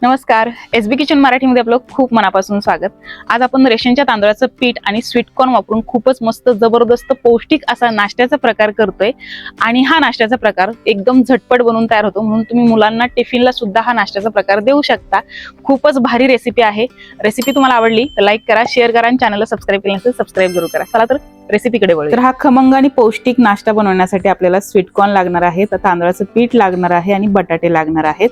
नमस्कार, SB kitchen मराठीमध्ये आपलं खूप मनापासून स्वागत। आज आपण रेशनच्या तांदळाचं पीठ आणि स्वीट कॉर्न वापरून खूपच मस्त जबरदस्त पौष्टिक असा नाश्त्याचा प्रकार करतोय। आणि हा नाश्त्याचा प्रकार एकदम झटपट बनवून तयार होतो, म्हणून तुम्ही मुलांना टिफिनला सुद्धा हा नाश्त्याचा प्रकार देऊ शकता। खूपच भारी रेसिपी आहे। रेसिपी तुम्हाला आवडली तर लाईक करा, शेअर करा आणि चॅनलला सबस्क्राईब केलं नसेल सबस्क्राईब जरूर करा। चला तर रेसिपीकडे वळूया। तर हा खमंग आणि पौष्टिक नाश्ता बनवण्यासाठी आपल्याला स्वीट कॉर्न लागणार आहे, तर तांदळाचं पीठ लागणार आहे आणि बटाटे लागणार आहेत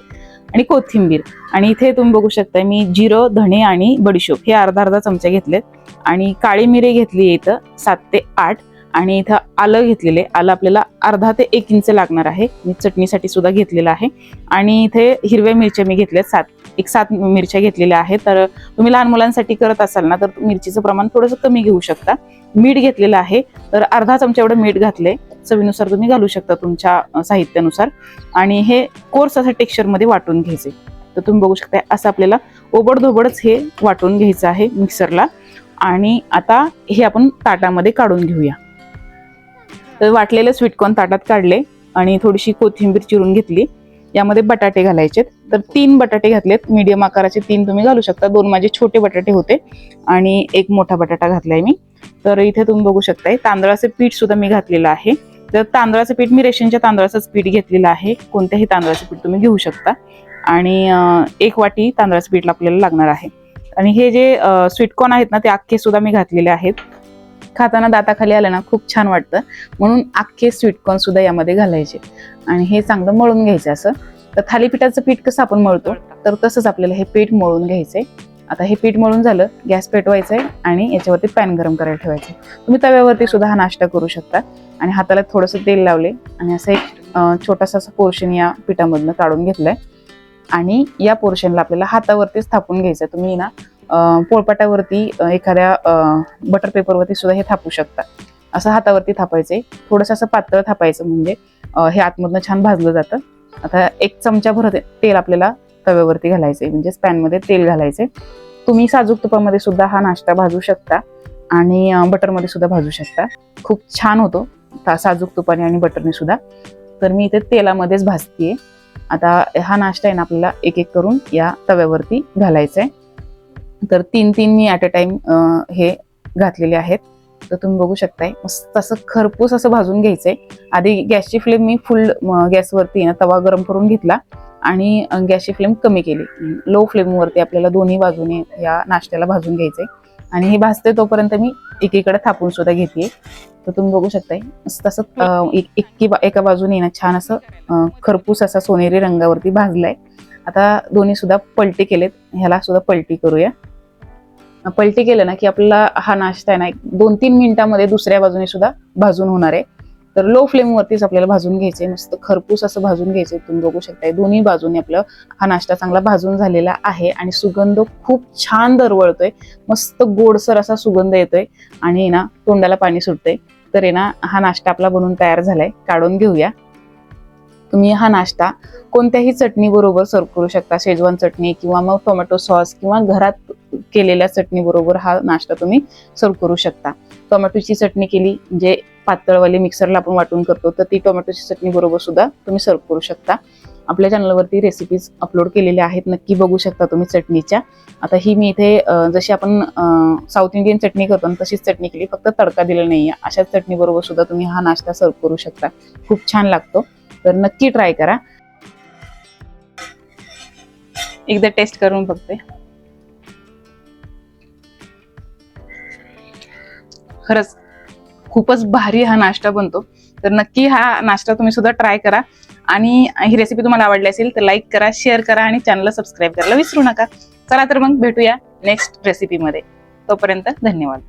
आणि कोथिंबीर। आणि इथे तुम्ही बघू शकता मी जिरं, धणे आणि बडीशोप हे अर्धा चमचे घेतलेत आणि काळी मिरी घेतली इथं 7 ते 8 आणि इथं आलं घेतलेले। आलं आपल्याला अर्धा ते 1 इंच लागणार आहे। मी चटणीसाठी सुद्धा घेतलेलं आहे। आणि इथे हिरव्या मिरच्या मी घेतल्यात 7 मिरच्या घेतलेल्या आहेत। तर तुम्ही लहान मुलांसाठी करत असाल ना तर मिरचीचं प्रमाण थोडंसं कमी घेऊ शकता। मीठ घेतलेलं आहे, तर अर्धा चमचा एवढं मीठ घातले। चवीनुसार तुम्ही घालू शकता तुमच्या साहित्यानुसार। आणि हे कोर्स असं टेक्स्चर मध्ये वाटून घ्यायचे। तर तुम्ही बघू शकता असं आपल्याला ओबडधोबडच हे वाटून घ्यायचं आहे मिक्सरला। आणि आता हे आपण ताटामध्ये काढून घेऊया। तर वाटलेले स्वीट कॉर्न ताटात काढले आणि थोडीशी कोथिंबीर चिरून घेतली। यामध्ये बटाटे घालायचे, तर 3 बटाटे घातलेत, मीडियम आकाराचे 3 तुम्ही घालू शकता। 2 माझे छोटे बटाटे होते आणि 1 मोठा बटाटा घातलाय मी। तर इथे तुम्ही बघू शकताय तांदळाचे पीठ सुद्धा मी घातलेलं आहे। तर तांदळाचं पीठ मी रेशनच्या तांदळाचंच पीठ घेतलेलं आहे, कोणत्याही तांदळाचं पीठ तुम्ही घेऊ शकता। आणि 1 वाटी तांदळाचं पीठ आपल्याला लागणार आहे। आणि हे जे स्वीट कॉर्न आहेत ना ते अख्खे सुद्धा मी घातलेले आहेत। खाताना दाताखाली आलं ना खूप छान वाटतं, म्हणून अख्खे स्वीट कॉर्न सुद्धा यामध्ये घालायचे आणि हे चांगलं मळून घ्यायचं असं। तर थालीपीठाचं पीठ कसं आपण मळतो तर तसंच आपल्याला हे पीठ मळून घ्यायचंय। आता हे पीठ मळून झालं, गॅस पेटवायचंय आणि याच्यावरती पॅन गरम करायला ठेवायचं। तुम्ही तव्यावरती सुद्धा हा नाश्ता करू शकता। आणि हाताला थोडंसं तेल लावले आणि असं एक छोटासा असा पोर्शन या पिठामधनं काढून घेतलाय आणि या पोर्शनला आपल्याला हातावरतीच थापून घ्यायचं। तुम्ही ना पोळपाटावरती एखाद्या बटर पेपरवरती सुद्धा हे थापू शकता। असं हातावरती थापायचंय, थोडंसं असं पातळ थापायचं, म्हणजे हे आतमधनं छान भाजलं जातं। आता 1 चमचा भर तेल आपल्याला तव्यावरती घालायचंय, म्हणजे पॅन मध्ये तेल घालायचंय। तुम्ही साजूक तुपामध्ये सुद्धा हा नाश्ता भाजू शकता आणि बटरमध्ये सुद्धा भाजू शकता। खूप छान होतो साजूक तुपाने आणि बटरने सुद्धा। तर मी इथे तेलामध्येच भाजतीये। आता हा नाश्ता आहे ना आपल्याला एक एक करून या तव्यावरती घालायचा आहे। तर 3 मी ॲट अ टाइम हे घातलेले आहेत। तर तुम्ही बघू शकताय मस्त असं खरपूस असं भाजून घ्यायचंय। आधी गॅसची फ्लेम मी फुल गॅसवरती ना तवा गरम करून घेतला आणि गॅसची फ्लेम कमी केली। लो फ्लेमवरती आपल्याला दोन्ही बाजूने या नाश्त्याला भाजून घ्यायचंय। आणि हे भाजते तोपर्यंत मी एकीकडे थापून सुद्धा घेते। तर तुम्ही बघू शकताय मस्त असं एका बाजूने ना छान असं खरपूस असा सोनेरी रंगावरती भाजलाय। आता दोन्ही सुद्धा पलटी केलेत, ह्याला सुद्धा पलटी करूया। पलटी केलं ना की आपल्याला हा नाश्ता आहे ना 2-3 मिनिटांमध्ये दुसऱ्या बाजूने सुद्धा भाजून होणार आहे। तर लो फ्लेम वरतीच आपल्याला भाजून घ्यायचंय, मस्त खरपूस असं भाजून घ्यायचंय। तुम्ही बघू शकताय दोन्ही बाजूने आपलं हा नाश्ता चांगला भाजून झालेला आहे आणि सुगंध खूप छान दरवळतोय, मस्त गोडसर असा सुगंध येतोय आणि ना तोंडाला पाणी सुटतंय। तर आहे ना हा नाश्ता आपला बनवून तयार झालाय, काढून घेऊया। तुम्ही हा नाश्ता कोणत्याही चटणी बरोबर सर्व करू शकता, शेजवान चटणी किंवा मग टोमॅटो सॉस किंवा घरात केलेल्या चटणी बरोबर हा नाश्ता तुम्ही सर्व करू शकता। टोमॅटोची चटणी केली म्हणजे पातळवाली मिक्सरला आपण वाटून करतो, तर ती टोमॅटोची चटणी बरोबर सुद्धा तुम्ही सर्व करू शकता। आपल्या चॅनलवरती रेसिपीज अपलोड केलेल्या आहेत, नक्की बघू शकता तुम्ही चटणीच्या। आता ही मी इथे जशी आपण साऊथ इंडियन चटणी करतो तशीच चटणी केली, फक्त तडका दिला नाहीये। अशाच चटणी बरोबर सुद्धा तुम्ही हा नाश्ता सर्व करू शकता, खूप छान लागतो। तर नक्की ट्राय करा, एकदा टेस्ट करून बघते। खरंच खूपच भारी हा नाश्ता बनतो। तर नक्की हा नाश्ता तुम्ही सुद्धा ट्राय करा। आणि ही रेसिपी तुम्हाला आवडली असेल तर लाईक करा, शेअर करा आणि चॅनलला सबस्क्राईब करायला विसरू नका। चला तर मग भेटूया नेक्स्ट रेसिपीमध्ये, तोपर्यंत धन्यवाद।